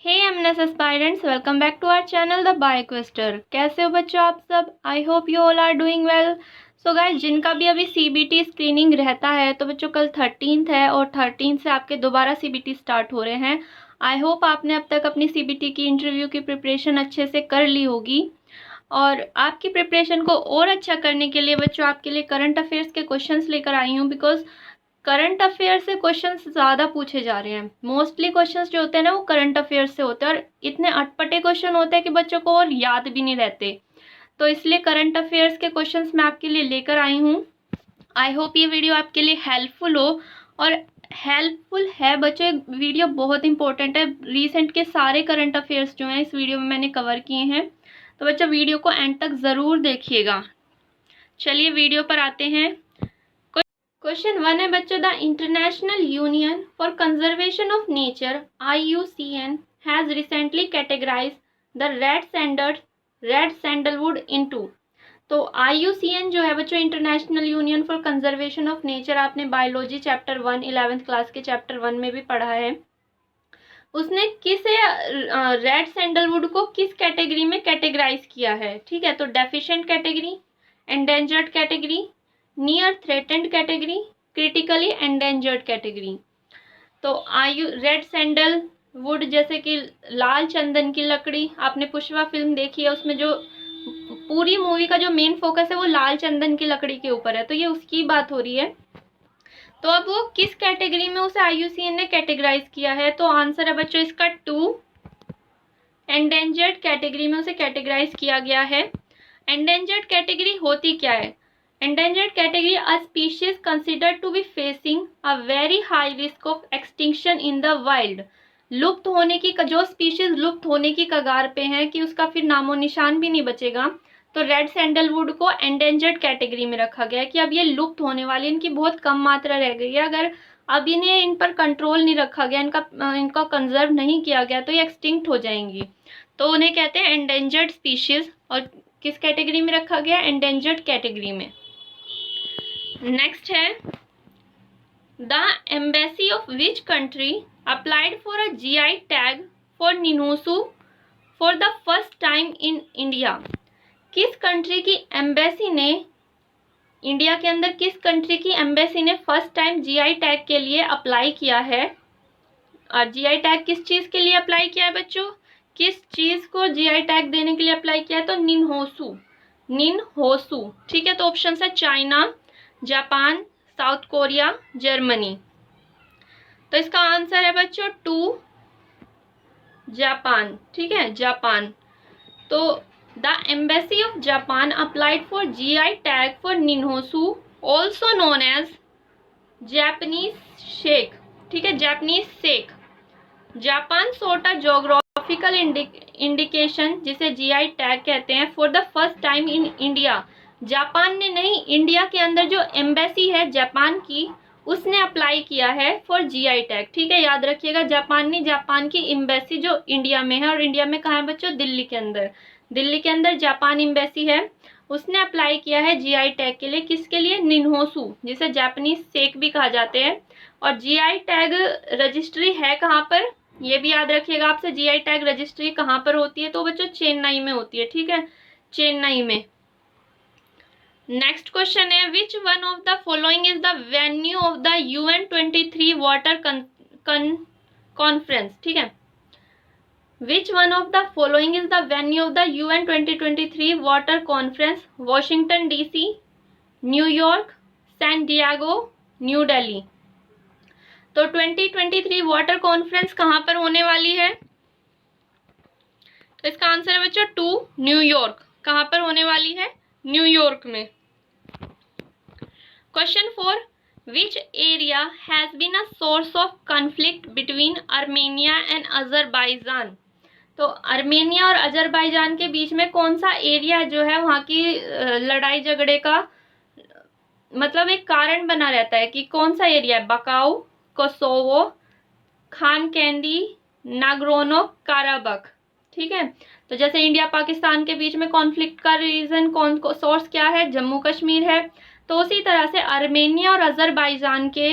Hey MNS aspirants, welcome back to our channel the Bioquester. कैसे हो बच्चों आप सब? I hope you all are doing well. So guys, जिनका भी अभी सीबीटी स्क्रीनिंग रहता है तो बच्चों कल 13th है और 13th से आपके दोबारा सीबीटी स्टार्ट हो रहे हैं। आई होप आपने अब तक अपनी सीबीटी की इंटरव्यू की प्रिपरेशन अच्छे से कर ली होगी। और आपकी प्रिपरेशन को और अच्छा करने के लिए बच्चों आपके लिए करंट अफेयर्स के क्वेश्चंस लेकर आई हूँ, बिकॉज करंट अफेयर से क्वेश्चंस ज़्यादा पूछे जा रहे हैं। मोस्टली क्वेश्चंस जो होते हैं ना वो करंट अफेयर से होते हैं और इतने अटपटे क्वेश्चन होते हैं कि बच्चों को और याद भी नहीं रहते। तो इसलिए करंट अफेयर्स के क्वेश्चंस मैं आपके लिए लेकर आई हूँ। आई होप ये वीडियो आपके लिए हेल्पफुल हो। और हेल्पफुल है बच्चों, वीडियो बहुत इंपॉर्टेंट है। रिसेंट के सारे करंट अफेयर्स जो हैं इस वीडियो में मैंने कवर किए हैं, तो बच्चों वीडियो को एंड तक ज़रूर देखिएगा। चलिए वीडियो पर आते हैं। क्वेश्चन 1 है बच्चों, the International Union for Conservation of Nature IUCN has recently categorise the red sandalwood into. तो IUCN जो है बच्चों, International Union for Conservation of Nature, आपने बायोलॉजी चैप्टर 1 11th क्लास के चैप्टर 1 में भी पढ़ा है। उसने किसे रेड सैंडलवुड को किस कैटेगरी में कैटेगराइज किया है? ठीक है, तो deficient category, endangered category, near threatened category, critically endangered category. तो रेड सैंडल वुड जैसे कि लाल चंदन की लकड़ी, आपने पुष्पा फिल्म देखी है, उसमें जो पूरी मूवी का जो मेन फोकस है वो लाल चंदन की लकड़ी के ऊपर है, तो ये उसकी बात हो रही है। तो अब वो किस कैटेगरी में उसे IUCN ने कैटेगराइज किया है? तो आंसर है बच्चों इसका 2, एंडेंजर्ड कैटेगरी में उसे कैटेगराइज किया गया है। एंडेंजर्ड कैटेगरी होती क्या है? Endangered category, a species considered to be facing a very high risk of extinction in the wild। लुप्त होने की, जो स्पीशीज लुप्त होने की कगार पे है कि उसका फिर नामो निशान भी नहीं बचेगा, तो रेड सैंडलवुड को एंडेंजर्ड कैटेगरी में रखा गया है कि अब ये लुप्त होने वाली, इनकी बहुत कम मात्रा रह गई है। अगर अब इन्हें इन पर कंट्रोल नहीं रखा गया, इनका कंजर्व नहीं किया गया तो ये एक्सटिंक्ट हो जाएंगी, तो उन्हें कहते हैं एंडेंजर्ड स्पीशीज। और किस कैटेगरी में रखा गया? एंडेंजर्ड कैटेगरी में। नेक्स्ट है, the embassy of which country applied for a GI tag for Nihonshu for the first time in India. किस कंट्री की एम्बेसी ने, इंडिया के अंदर किस कंट्री की एम्बेसी ने फर्स्ट टाइम GI टैग के लिए अप्लाई किया है? और GI टैग किस चीज के लिए अप्लाई किया है बच्चों? किस चीज को GI टैग देने के लिए अप्लाई किया है? तो निनहोसू। ठीक है, तो ऑप्शन है China, Japan, south Korea, Germany. तो इसका आंसर है बच्चों 2, जापान। ठीक है, जापान। तो the embassy of Japan applied for GI tag for Nihonshu, also known as Japanese sake. ठीक है, जापानीज शेक। जापान सोटा जोग्राफिकल इंडिकेशन, जिसे GI टैग कहते हैं, for the first time in India. Japan ने नहीं, इंडिया के अंदर जो एम्बेसी है जापान की, उसने अप्लाई किया है फॉर GI टैग। ठीक है, याद रखिएगा, जापान नहीं, जापान की एम्बेसी जो इंडिया में है, और इंडिया में कहाँ है बच्चों? दिल्ली के अंदर। दिल्ली के अंदर जापान एम्बेसी है, उसने अप्लाई किया है GI टैग के लिए। किसके लिए? निनहोसू, जिसे जापानीज शेक भी कहा जाते हैं। और GI टैग रजिस्ट्री है कहाँ पर? ये भी याद रखिएगा आपसे, GI टैग रजिस्ट्री कहाँ पर होती है? तो बच्चों चेन्नई में होती है। ठीक है, चेन्नई में। नेक्स्ट क्वेश्चन है, which one of the following is the venue of the UN 23 water conference. ठीक है, which one of the following is the venue of the UN 2023 water conference? Washington DC, New York, San Diego, New Delhi. तो 2023 water conference कहाँ पर होने वाली है? तो इसका आंसर है बच्चों 2, न्यूयॉर्क। कहाँ पर होने वाली है? न्यूयॉर्क में। Question 4, which area has been a source of conflict between Armenia and Azerbaijan. तो आर्मेनिया और अजरबैजान के बीच में कौन सा एरिया जो है वहाँ की लड़ाई झगड़े का मतलब एक कारण बना रहता है कि कौन सा एरिया है? बकाऊ, कोसोवो, खान कैंडी, नाग्रोनो काराबख। ठीक है, तो जैसे इंडिया पाकिस्तान के बीच में कॉन्फ्लिक्ट का रीजन सोर्स क्या है? जम्मू कश्मीर है। तो उसी तरह से आर्मेनिया और अजरबैजान के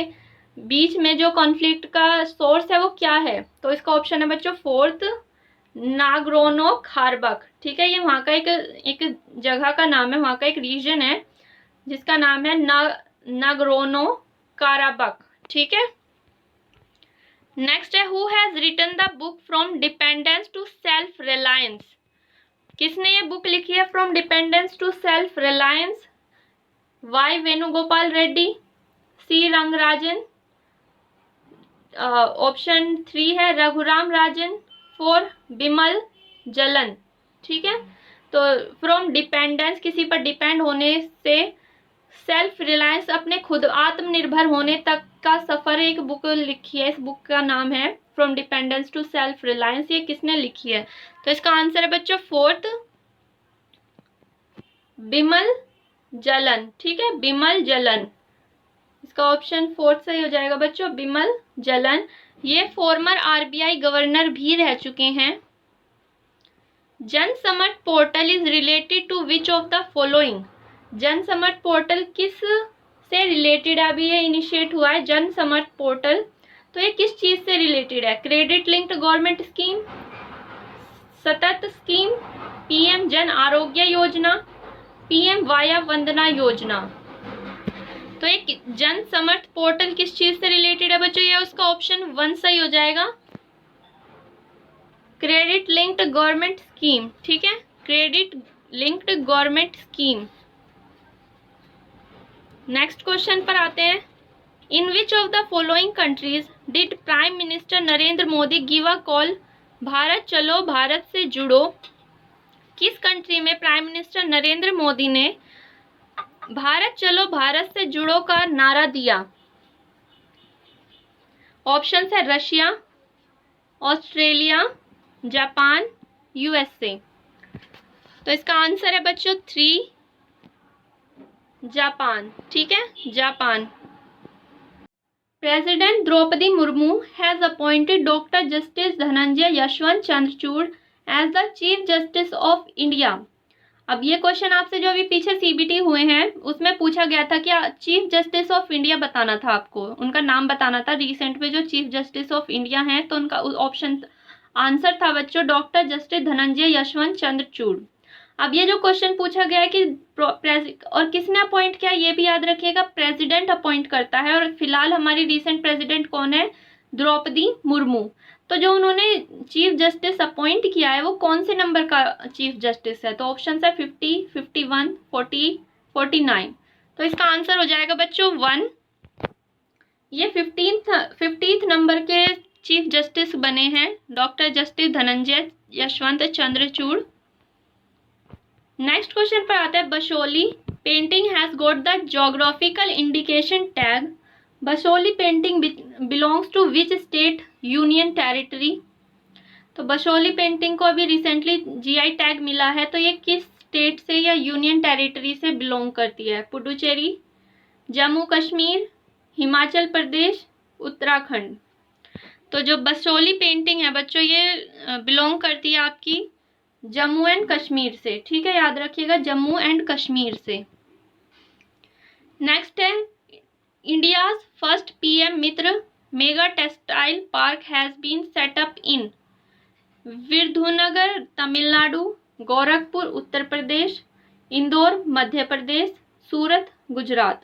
बीच में जो कॉन्फ्लिक्ट का सोर्स है वो क्या है? तो इसका ऑप्शन है बच्चों फोर्थ, नाग्रोनो खारबक। ठीक है, ये वहाँ का एक जगह का नाम है, वहाँ का एक रीजन है जिसका नाम है नाग्रोनो काराबक। ठीक है, नेक्स्ट है who has written the book from dependence to self reliance. किसने ये बुक लिखी है from dependence to self reliance? Y Venugopal Reddy, C Rangarajan, option 3 है रघुराम राजन, 4 बिमल जलन। ठीक है, तो फ्रॉम डिपेंडेंस किसी पर डिपेंड होने से सेल्फ रिलायंस अपने खुद आत्मनिर्भर होने तक का सफर एक बुक लिखी है। इस बुक का नाम है from dependence to self reliance. ये किसने लिखी है? तो इसका आंसर है बच्चों फोर्थ, बिमल जलन। ठीक है, बिमल जलन, इसका ऑप्शन फोर्थ सही हो जाएगा बच्चों, बिमल जलन। ये फॉर्मर आरबीआई गवर्नर भी रह चुके हैं। Jan Samarth portal is related to which of the following. Jan Samarth portal किस से रिलेटेड है? अभी ये इनिशिएट हुआ है जन समर्थ पोर्टल, तो ये किस चीज से रिलेटेड है? क्रेडिट लिंक्ड गवर्नमेंट स्कीम, सतत scheme, PM Jan Arogya Yojana, PM via Vandana Yojana. तो एक जन समर्थ पोर्टल किस चीज से रिलेटेड है बच्चों? ये उसका ऑप्शन 1 सही हो जाएगा, क्रेडिट लिंक्ड गवर्नमेंट स्कीम। ठीक है, credit linked government scheme. Next question पर आते हैं। In which of the following countries did prime minister Narendra Modi give a call भारत चलो भारत से जुड़ो? किस कंट्री में प्राइम मिनिस्टर नरेंद्र मोदी ने भारत चलो भारत से जुड़ो का नारा दिया? ऑप्शन है रशिया, ऑस्ट्रेलिया, जापान, यूएसए। तो इसका आंसर है बच्चों 3 जापान। ठीक है, Japan. President Draupadi Murmu has appointed doctor Justice Dhananjay Yashwant Chandrachud as the Chief Justice of India. अब ये क्वेश्चन आपसे जो अभी पीछे सीबीटी हुए हैं उसमें पूछा गया था कि चीफ जस्टिस ऑफ इंडिया बताना था, आपको उनका नाम बताना था। रिसेंट में जो चीफ जस्टिस ऑफ इंडिया हैं तो उनका ऑप्शन आंसर था बच्चों डॉक्टर जस्टिस धनंजय यशवंत चंद्रचूड़। अब ये जो क्वेश्चन पूछा गया है कि और किसने अपॉइंट किया, ये भी याद रखिएगा, प्रेसिडेंट अपॉइंट करता है। और फिलहाल हमारी रिसेंट प्रेसिडेंट कौन है? द्रौपदी मुर्मू। तो जो उन्होंने चीफ जस्टिस अपॉइंट किया है वो कौन से नंबर का चीफ जस्टिस है? तो ऑप्शन है 50, 51, 40, 49। तो इसका आंसर हो जाएगा बच्चों 1। ये 15th नंबर के चीफ जस्टिस बने हैं doctor Justice Dhananjay Yashwant Chandrachud. Next question पर आता है Basohli painting has got the geographical indication tag. Basohli painting belongs to which state union territory? तो बसोली पेंटिंग को अभी रिसेंटली जीआई टैग मिला है, तो ये किस स्टेट से या यूनियन टेरिटरी से बिलोंग करती है? पुडुचेरी, जम्मू कश्मीर, हिमाचल प्रदेश, उत्तराखंड। तो जो बसोली पेंटिंग है बच्चों ये बिलोंग करती है आपकी जम्मू एंड कश्मीर से। ठीक है, याद रखिएगा जम्मू एंड कश्मीर से। नेक्स्ट है India's first PM Mitra mega textile park has been set up in Virudhunagar Tamil Nadu, Gorakhpur Uttar Pradesh, Indore Madhya Pradesh, Surat Gujarat.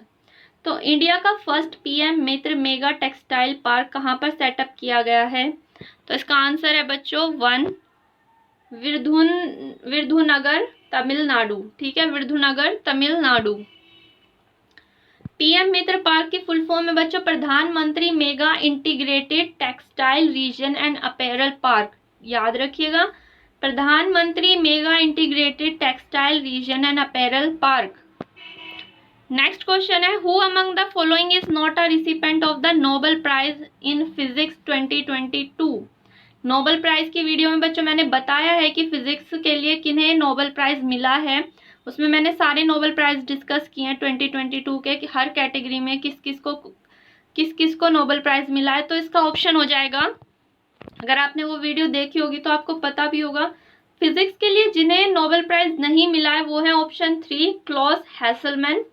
तो इंडिया का first PM Mitra mega textile park कहाँ पर सेटअप किया गया है? तो इसका आंसर है बच्चों 1 विरुधुनगर तमिलनाडु। ठीक है, विरुधुनगर तमिलनाडु। पीएम मित्र पार्क की फुल फॉर्म है बच्चों प्रधानमंत्री mega integrated textile region and apparel park. याद रखिएगा प्रधानमंत्री mega integrated textile region and apparel park. Next question है who among the following is not a recipient of the Nobel prize in physics 2022? Nobel prize की video में बच्चों मैंने बताया है कि फिजिक्स के लिए किन्हें नोबेल प्राइज मिला है। उसमें मैंने सारे नोबेल प्राइज डिस्कस किए हैं 2022 के कि हर कैटेगरी में किस किस को नोबेल प्राइज मिला है। तो इसका ऑप्शन हो जाएगा, अगर आपने वो वीडियो देखी होगी तो आपको पता भी होगा, फिजिक्स के लिए जिन्हें नोबेल प्राइज नहीं मिला है वो है option 3 Klaus Hasselmann.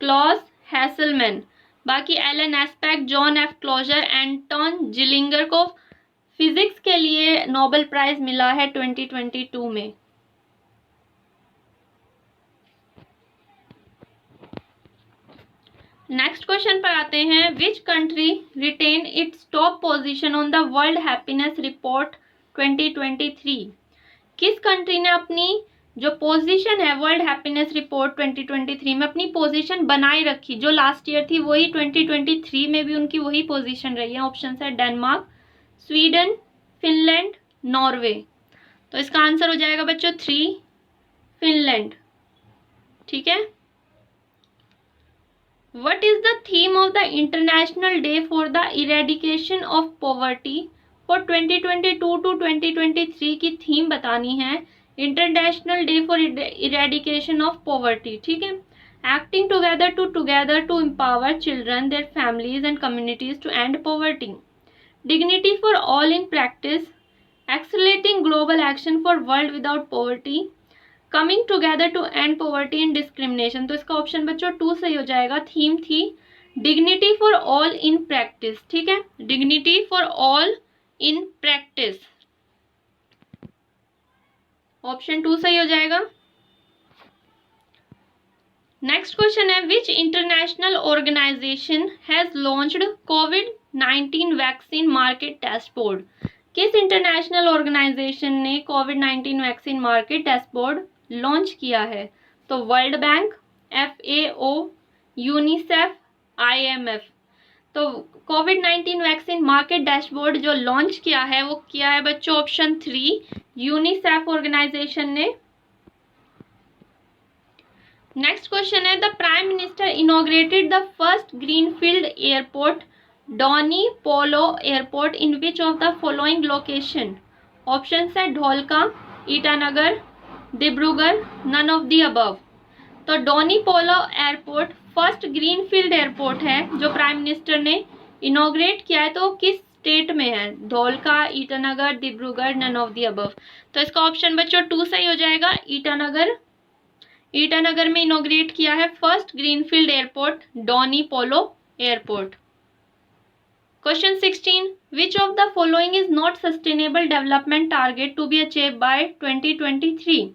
Klaus Hasselmann बाकी Alain Aspect, John F Clauser, Anton Zeilinger को फिजिक्स के लिए नोबेल प्राइज मिला है 2022 में। नेक्स्ट क्वेश्चन पर आते हैं। Which country retain its top position on the World Happiness Report 2023? किस कंट्री ने अपनी जो पोजीशन है वर्ल्ड हैप्पीनेस रिपोर्ट 2023 में अपनी पोजीशन बनाए रखी? जो लास्ट ईयर थी वही 2023 में भी उनकी वही पोजीशन रही है। ऑप्शन है डेनमार्क, स्वीडन, फिनलैंड, नॉर्वे। तो इसका आंसर हो जाएगा बच्चों 3, फिनलैंड। ठीक है। What is the theme of the International Day for the Eradication of Poverty for 2022 to 2023 की थीम बतानी है। International Day for Eradication of Poverty. ठीक है। Acting together to empower children, their families and communities to end poverty, dignity for all in practice, accelerating global action for world without poverty, coming together to end poverty and discrimination. तो इसका option बच्चों 2 सही हो जाएगा। Theme थी dignity for all in practice. ठीक है, dignity for all in practice, option 2 सही हो जाएगा। नेक्स्ट क्वेश्चन है which international organisation has launched कोविड-19 वैक्सीन मार्केट डैशबोर्ड? किस इंटरनेशनल ऑर्गेनाइजेशन ने कोविड-19 वैक्सीन मार्केट डैशबोर्ड लॉन्च किया है? तो World Bank, FAO, UNICEF, IMF। तो कोविड-19 वैक्सीन मार्केट डैशबोर्ड जो लॉन्च किया है वो किया है बच्चों ऑप्शन 3, यूनिसेफ ऑर्गेनाइजेशन ने। नेक्स्ट क्वेश्चन है the prime minister inaugurated the first greenfield airport Donyi Polo airport in which of the following location? Option है Dholka, Itanagar, Dibrugarh, none of the above. तो Donyi Polo airport first greenfield airport है जो प्राइम मिनिस्टर ने inaugurate किया है। तो किस स्टेट में है? Dholka, Itanagar, Dibrugarh, none of the above. तो इसका ऑप्शन बच्चों 2 सही हो जाएगा, ईटानगर। ईटानगर में इनॉग्रेट किया है first greenfield airport Donyi Polo airport. Question 16 which of the following is not sustainable development target to be achieve by 2023?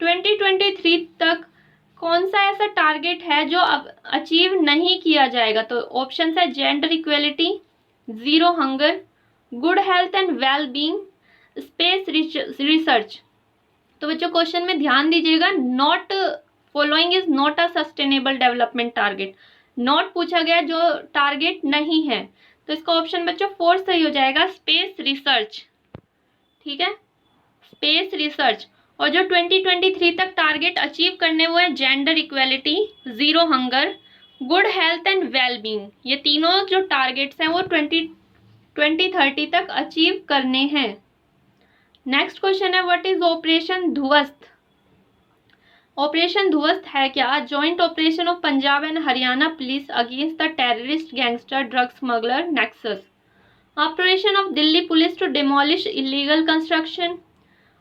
2023 तक कौन सा ऐसा टारगेट है जो अब अचीव नहीं किया जाएगा? तो ऑप्शन है gender equality, zero hunger, good health and well being, space research. तो बच्चों क्वेश्चन में ध्यान दीजिएगा, not following is not a sustainable development target. Not पूछा गया जो टारगेट नहीं है। तो इसका ऑप्शन बच्चों 4 सही हो जाएगा, स्पेस रिसर्च। ठीक है, स्पेस रिसर्च। और जो 2023 तक टारगेट अचीव करने वो है gender equality, zero hunger, good health and well being. ये तीनों जो टारगेट्स हैं वो 2030 तक अचीव करने हैं। नेक्स्ट क्वेश्चन है what is operation Dhvast? Operation Dhvast है क्या? Joint operation of Punjab and Haryana police against the terrorist gangster drug smuggler nexus, operation of Delhi police to demolish illegal construction,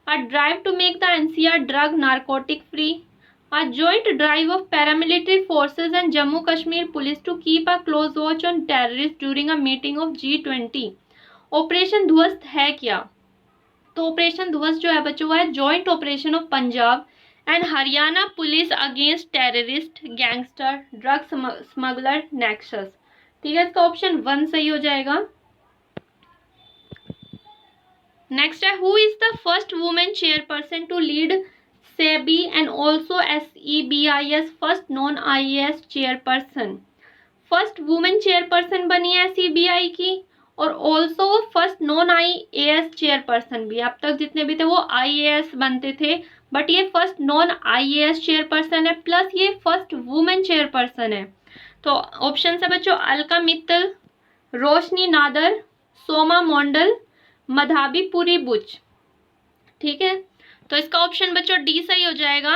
a drive to make the NCR drug narcotic free, a joint drive of paramilitary forces and Jammu Kashmir police to keep a close watch on terrorists during a meeting of G20। Operation Dhvast है क्या? तो operation ध्वस्त जो है बच्चों वो है joint operation of Punjab and Haryana police against terrorist gangster drug smuggler nexus. ठीक है, इसका ऑप्शन 1 सही हो जाएगा। नेक्स्ट है who is the first women chairperson to lead SEBI and also SEBIS first non IAS chairperson? First women chairperson बनी है SEBI की और also first non IAS chairperson भी। अब तक जितने भी थे वो IAS बनते थे, बट ये फर्स्ट नॉन IAS चेयरपर्सन है, प्लस ये फर्स्ट वुमेन चेयरपर्सन है। तो ऑप्शन है बच्चों अलका मित्तल, रोशनी नादर, सोमा मोंडल, मधाबी पुरी बुच। ठीक है, तो इसका ऑप्शन बच्चों D सही हो जाएगा,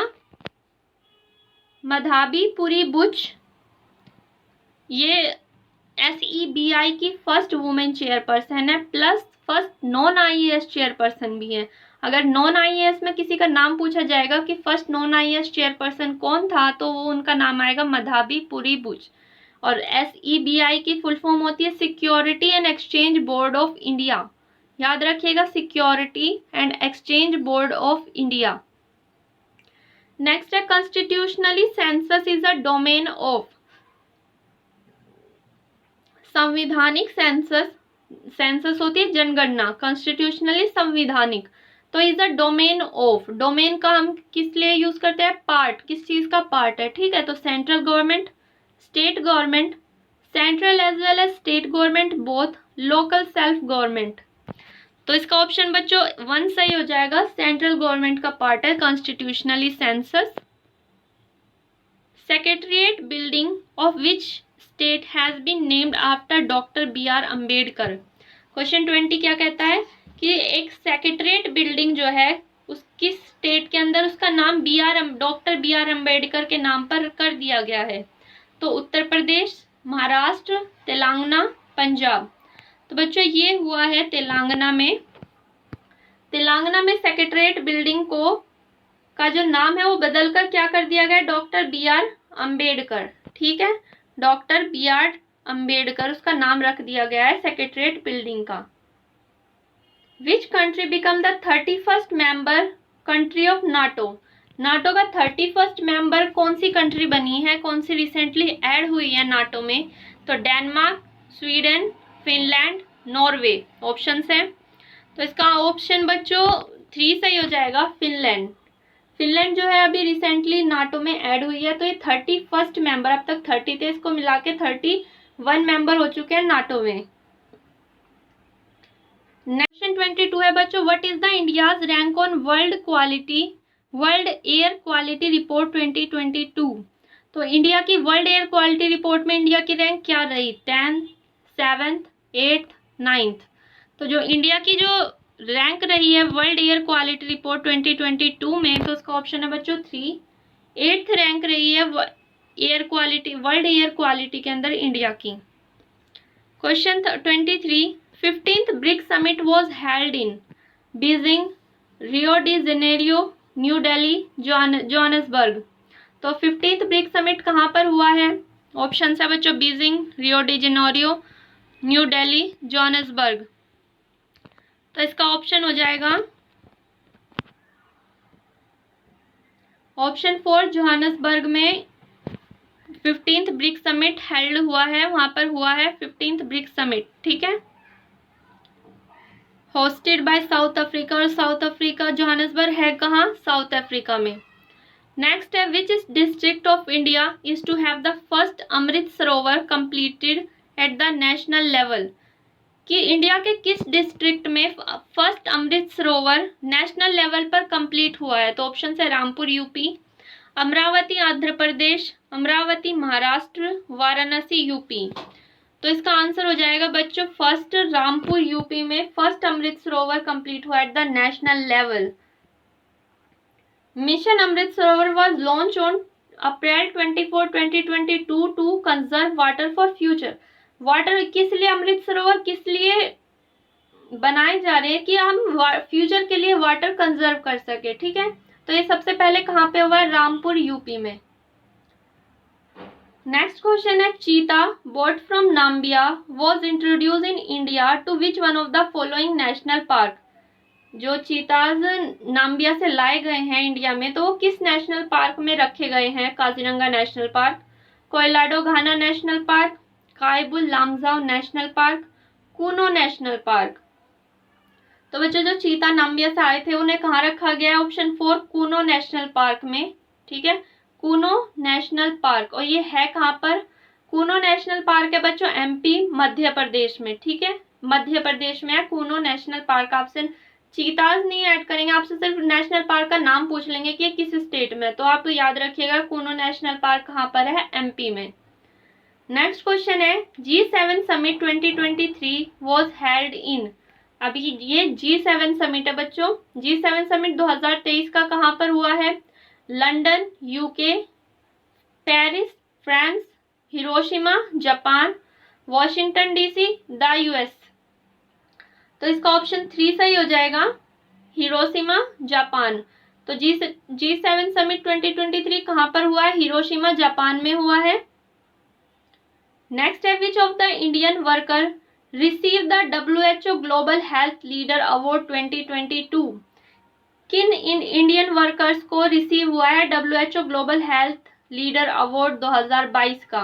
मधाबी पुरी बुच। ये SEBI की फर्स्ट वुमेन चेयरपर्सन है, plus first non IAS chairperson भी है। अगर नॉन IAS में किसी का नाम पूछा जाएगा कि फर्स्ट नॉन IAS चेयरपर्सन कौन था, तो वो उनका नाम आएगा मधाबी पुरी बुच। और SEBI की फुल फॉर्म होती है security and exchange board of India. याद रखिएगा, security and exchange board of India. Next है constitutionally census is a domain of. संविधानिक सेंसस, सेंसस होती है जनगणना, कॉन्स्टिट्यूशनली संविधानिक, तो is a domain of. Domain का हम किस लिए यूज करते हैं, पार्ट, किस चीज का पार्ट है, ठीक है। तो central government, state government, central as well as state government both, local self government. तो इसका ऑप्शन बच्चों 1 सही हो जाएगा, सेंट्रल गवर्नमेंट का पार्ट है constitutionally census. Secretariat building of which state has been named after doctor BR Ambedkar. Question 20 क्या कहता है कि एक सेक्रेटरिएट बिल्डिंग जो है उस किस स्टेट के अंदर उसका नाम डॉक्टर BR अम्बेडकर के नाम पर कर दिया गया है। तो उत्तर प्रदेश, महाराष्ट्र, तेलंगाना, पंजाब। तो बच्चों ये हुआ है तेलंगाना में। तेलंगाना में सेक्रेटरिएट बिल्डिंग को का जो नाम है वो बदलकर क्या कर दिया गया, डॉक्टर BR अम्बेडकर, ठीक है। डॉक्टर BR अम्बेडकर उसका नाम रख दिया गया है सेक्रेटरिएट बिल्डिंग का। Which country become the 31st member country of NATO. NATO का 31st मेंबर कौन सी कंट्री बनी है, कौन सी रिसेंटली ऐड हुई है नाटो में। तो Denmark, Sweden, Finland, Norway options है। तो इसका ऑप्शन बच्चों 3 सही हो जाएगा, फिनलैंड। फिनलैंड जो है अभी रिसेंटली नाटो में ऐड हुई है, तो ये 31st मेंबर, अब तक 30 थे, इसको मिला के 31 मेंबर हो चुके हैं नाटो में। क्वेश्चन 22 है बच्चों, what is the India's rank on world air quality report 2022। तो इंडिया की वर्ल्ड एयर क्वालिटी रिपोर्ट में इंडिया की रैंक क्या रही, 10th, 7th, 8th, 9th। तो जो इंडिया की जो रैंक रही है वर्ल्ड एयर क्वालिटी रिपोर्ट 2022 में, तो उसका ऑप्शन है बच्चों 3। 8th रैंक रही है वर्ल्ड एयर क्वालिटी के अंदर इंडिया की। Question 23, 15th BRICS summit was held in Beijing, Rio de Janeiro, New Delhi, Johannesburg. तो 15th ब्रिक्स समिट कहाँ पर हुआ है, ऑप्शन है बच्चों Beijing, Rio de Janeiro, New Delhi, Johannesburg. तो इसका ऑप्शन हो जाएगा ऑप्शन 4, जोहान्सबर्ग में 15th ब्रिक्स समिट हेल्ड हुआ है, वहां पर हुआ है 15th ब्रिक्स समिट, ठीक है, होस्टेड बाय साउथ अफ्रीका। और साउथ अफ्रीका, जोहान्सबर्ग है कहाँ, साउथ अफ्रीका में। नेक्स्ट है, which is district of India is to have the first Amrit Sarovar completed at the national level. कि इंडिया के किस डिस्ट्रिक्ट में फर्स्ट अमृत सरोवर नेशनल लेवल पर कंप्लीट हुआ है। तो ऑप्शन है रामपुर यूपी, अमरावती आंध्र प्रदेश, अमरावती महाराष्ट्र, वाराणसी यूपी। तो इसका आंसर हो जाएगा बच्चों फर्स्ट, रामपुर यूपी में फर्स्ट अमृत सरोवर कंप्लीट हुआ at the national level. Mission Amrit Sarovar was launch on April 24, 2022 to conserve water for future. Water किस लिए, अमृत सरोवर किस लिए बनाए जा रहे हैं कि हम फ्यूचर के लिए वाटर कंजर्व कर सके, ठीक है। तो ये सबसे पहले कहाँ पे हुआ है, रामपुर यूपी में। नेक्स्ट क्वेश्चन है, cheetah bought from Namibia was introduce in India to which one of the following national park. जो चीताज नाम्बिया से लाए गए हैं इंडिया में, तो वो किस नेशनल पार्क में रखे गए हैं, Kaziranga national park, Keoladeo Ghana national park, Keibul Lamjao national park, Kuno national park. तो बच्चों जो चीता नाम्बिया से आए थे उन्हें कहाँ रखा गया है, ऑप्शन 4 कूनो नेशनल पार्क में, ठीक है, कूनो नेशनल पार्क। और ये है कहाँ पर, कूनो नेशनल पार्क है बच्चों MP मध्य प्रदेश में, ठीक है, मध्य प्रदेश में है कूनो नेशनल पार्क। आपसे चीताज नहीं ऐड करेंगे, आपसे सिर्फ नेशनल पार्क का नाम पूछ लेंगे कि किस स्टेट में, तो आप याद रखिएगा कूनो नेशनल पार्क कहाँ पर है, MP में। नेक्स्ट क्वेश्चन है, G7 समिट 2023 वॉज हेल्ड इन। अभी ये G7 समिट है बच्चों, G7 समिट 2023 का कहाँ पर हुआ है, London UK, Paris France, Hiroshima Japan, Washington DC the US। तो इसका ऑप्शन 3 सही हो जाएगा, हिरोशिमा जापान। तो G7 समिट 2023 कहाँ पर हुआ है, हिरोशिमा जापान में हुआ है। नेक्स्ट है विच of the Indian worker receive the WHO global health leader award 2022। किन इंडियन वर्कर्स को रिसीव हुआ है WHO global health leader award 2022 का?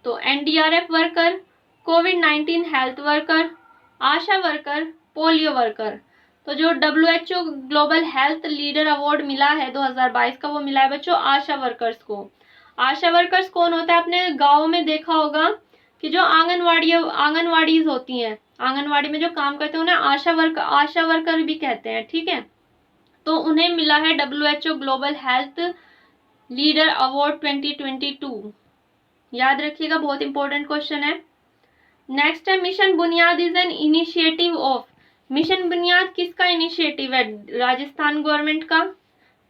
तो NDRF वर्कर, कोविड-19 हेल्थ वर्कर, आशा वर्कर, पोलियो वर्कर। तो जो WHO global health leader award मिला है 2022 का, वो मिला है बच्चों आशा वर्कर्स को। आशा वर्कर्स कौन होता है? आपने गाँव में देखा होगा कि जो आंगनवाड़ीज होती हैं, आंगनवाड़ी में जो काम करते हैं उन्हें आशा वर्कर भी कहते हैं, ठीक है। तो उन्हें मिला है WHO global health leader award 2022। याद रखिएगा, बहुत इंपॉर्टेंट क्वेश्चन है। नेक्स्ट है मिशन बुनियाद is an initiative of. Mission बुनियाद किसका इनिशिएटिव है? राजस्थान गवर्नमेंट का,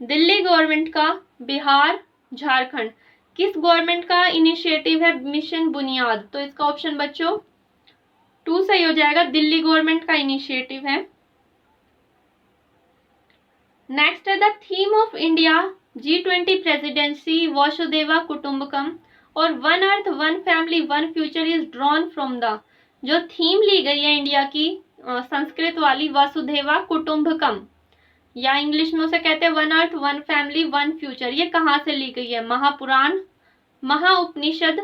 दिल्ली गवर्नमेंट का, बिहार, झारखंड। किस गवर्नमेंट का इनिशिएटिव है मिशन बुनियाद? तो इसका ऑप्शन बच्चों 2 सही हो जाएगा, दिल्ली गवर्नमेंट का इनिशिएटिव है। नेक्स्ट है the theme of India G20 presidency वसुधैव कुटुंबकम और one earth one family one future is drawn from the. जो थीम ली गई है इंडिया की संस्कृत वाली वसुधैव कुटुंबकम, या इंग्लिश में उसे कहते हैं one earth one family one future, ये कहाँ से ली गई है? महापुराण, महाउपनिषद,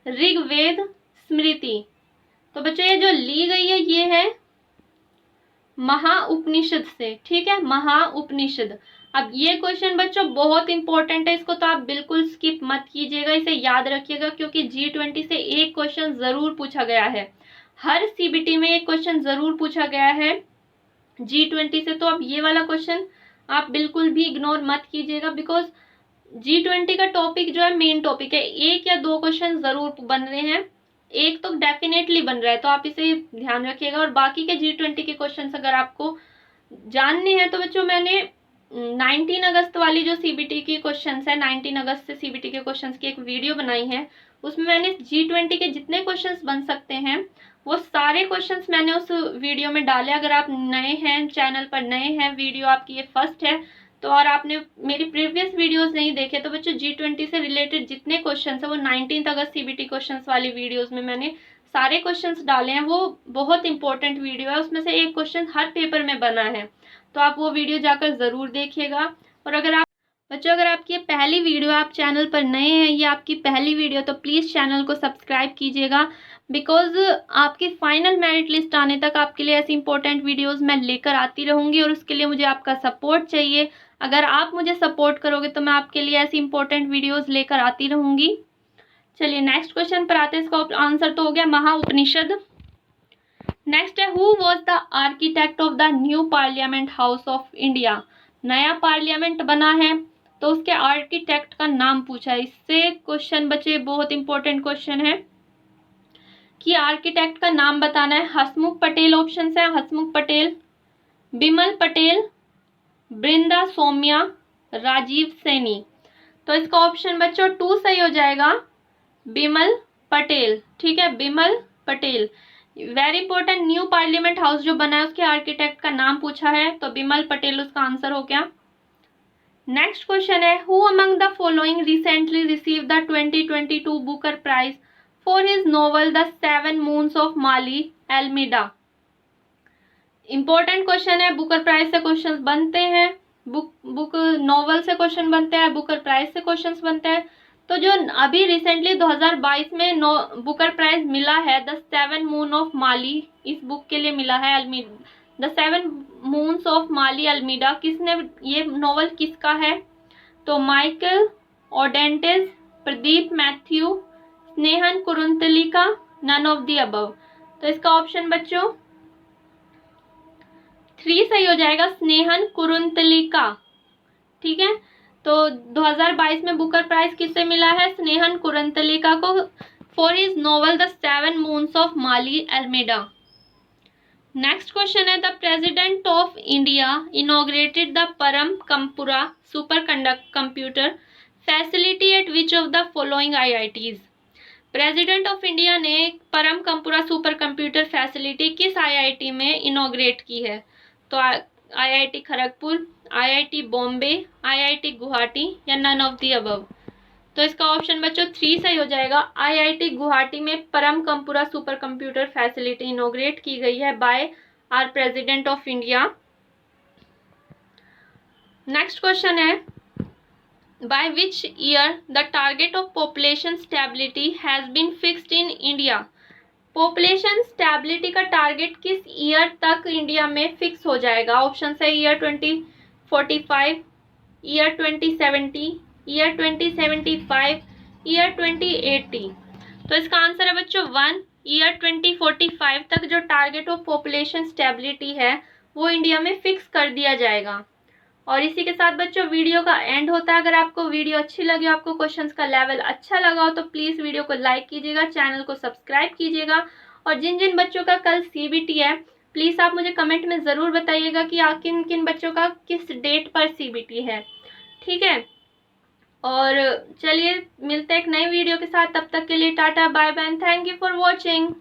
ऋग्वेद, स्मृति। तो बच्चों ये जो ली गई है ये है महाउपनिषद से, ठीक है, महाउपनिषद। अब ये क्वेश्चन बच्चों बहुत इंपॉर्टेंट है, इसको तो आप बिल्कुल स्किप मत कीजिएगा, इसे याद रखिएगा क्योंकि G20 से एक क्वेश्चन जरूर पूछा गया है, हर CBT में एक क्वेश्चन जरूर पूछा गया है G20 से। तो अब ये वाला क्वेश्चन आप बिल्कुल भी इग्नोर मत कीजिएगा, बिकॉज G20 का टॉपिक जो है मेन टॉपिक है, एक या दो क्वेश्चन जरूर बन रहे हैं, एक तो डेफिनेटली बन रहा है, तो आप इसे ध्यान रखिएगा। और बाकी के G20 के क्वेश्चंस अगर आपको जानने हैं तो बच्चों मैंने 19 अगस्त वाली जो CBT की क्वेश्चंस है, 19 अगस्त से CBT के क्वेश्चंस की एक वीडियो बनाई है, उसमें मैंने G20 के जितने क्वेश्चंस बन सकते हैं वो सारे क्वेश्चंस मैंने उस वीडियो में डाले। अगर आप नए हैं, चैनल पर नए हैं, वीडियो आपकी ये फर्स्ट है तो, और आपने मेरी प्रीवियस वीडियोस नहीं देखे तो बच्चों G20 से रिलेटेड जितने क्वेश्चंस है वो 19 अगस्त CBT क्वेश्चंस वाली वीडियोस में मैंने सारे क्वेश्चंस डाले हैं। वो बहुत इंपॉर्टेंट वीडियो है, उसमें से एक क्वेश्चन हर पेपर में बना है, तो आप वो वीडियो जाकर ज़रूर देखिएगा। और अगर आप बच्चों अगर आपकी ये पहली वीडियो, आप चैनल पर नए हैं, ये आपकी पहली वीडियो, तो प्लीज़ चैनल को सब्सक्राइब कीजिएगा, बिकॉज आपकी फाइनल मेरिट लिस्ट आने तक आपके लिए ऐसी इंपॉर्टेंट वीडियोस मैं लेकर आती रहूँगी और उसके लिए मुझे आपका सपोर्ट चाहिए। अगर आप मुझे सपोर्ट करोगे तो मैं आपके लिए ऐसी इंपॉर्टेंट वीडियोस लेकर आती रहूँगी। चलिए नेक्स्ट क्वेश्चन पर आते हैं, इसका आंसर तो हो गया महाउपनिषद। नेक्स्ट है who was the architect of the new parliament house of India. नया पार्लियामेंट बना है तो उसके आर्किटेक्ट का नाम पूछा है। इससे क्वेश्चन बचे, बहुत इंपॉर्टेंट क्वेश्चन है कि आर्किटेक्ट का नाम बताना है। हसमुख पटेल ऑप्शन है, हसमुख पटेल, बिमल पटेल, बृंदा सौम्या, राजीव सैनी। तो इसका ऑप्शन बच्चों 2 सही हो जाएगा, बिमल पटेल, ठीक है, Bimal Patel. Very important, new parliament house जो बना है उसके आर्किटेक्ट का नाम पूछा है, तो बिमल पटेल उसका आंसर हो गया। नेक्स्ट क्वेश्चन है who among the following recently receive the 2022 Booker prize for his novel the 7 moons of Maali Almeida. Important question है, बुकर प्राइज से क्वेश्चंस बनते हैं, बुक नॉवल से क्वेश्चन बनते हैं, बुकर प्राइज से क्वेश्चंस बनते हैं। तो जो अभी रिसेंटली 2022 में बुकर प्राइज मिला है द 7 मून ऑफ माली, इस बुक के लिए मिला है, the 7 moons of Maali Almeida, किसने, ये नॉवल किसका है? तो Michael Ondaatje, Pradeep Mathew, Shehan Karunatilaka, none of the above. तो इसका ऑप्शन बच्चों 3 सही हो जाएगा, स्नेहन कुरुंतलिका, ठीक है। तो 2022 में बुकर प्राइज किससे मिला है? स्नेहन कुरुंतलिका को, for his novel the 7 moons of Maali Almeida. Next question है the president of India inaugurated the Param Kamrupa super computer facility at which of the following IITs। President of India ने Param Kamrupa super computer facility किस IIT में inaugurate की है? तो IIT Kharagpur, IIT Bombay, IIT Guwahati या none of the above. तो इसका ऑप्शन बच्चों 3 सही हो जाएगा। IIT गुवाहाटी में Param Kamrupa super computer facility inaugurate की गई है by our president of India. Next question है, by which year the target of population stability has been fixed in India. Population stability का टारगेट किस ईयर तक इंडिया में फिक्स हो जाएगा? ऑप्शन है ईयर 2045, ईयर 2070, ईयर 2075, ईयर 2080। तो इसका आंसर है बच्चों 1, ईयर 2045 तक जो टारगेट ऑफ पॉपुलेशन स्टेबिलिटी है वो इंडिया में फिक्स कर दिया जाएगा। और इसी के साथ बच्चों वीडियो का एंड होता है। अगर आपको वीडियो अच्छी लगी, आपको क्वेश्चंस का लेवल अच्छा लगा हो तो प्लीज़ वीडियो को लाइक कीजिएगा, चैनल को सब्सक्राइब कीजिएगा। और जिन जिन बच्चों का कल CBT है प्लीज़ आप मुझे कमेंट में ज़रूर बताइएगा कि किन किन बच्चों का किस डेट पर CBT है, ठीक है। और चलिए मिलते हैं एक नई वीडियो के साथ, तब तक के लिए tata bye bye, thank you for watching.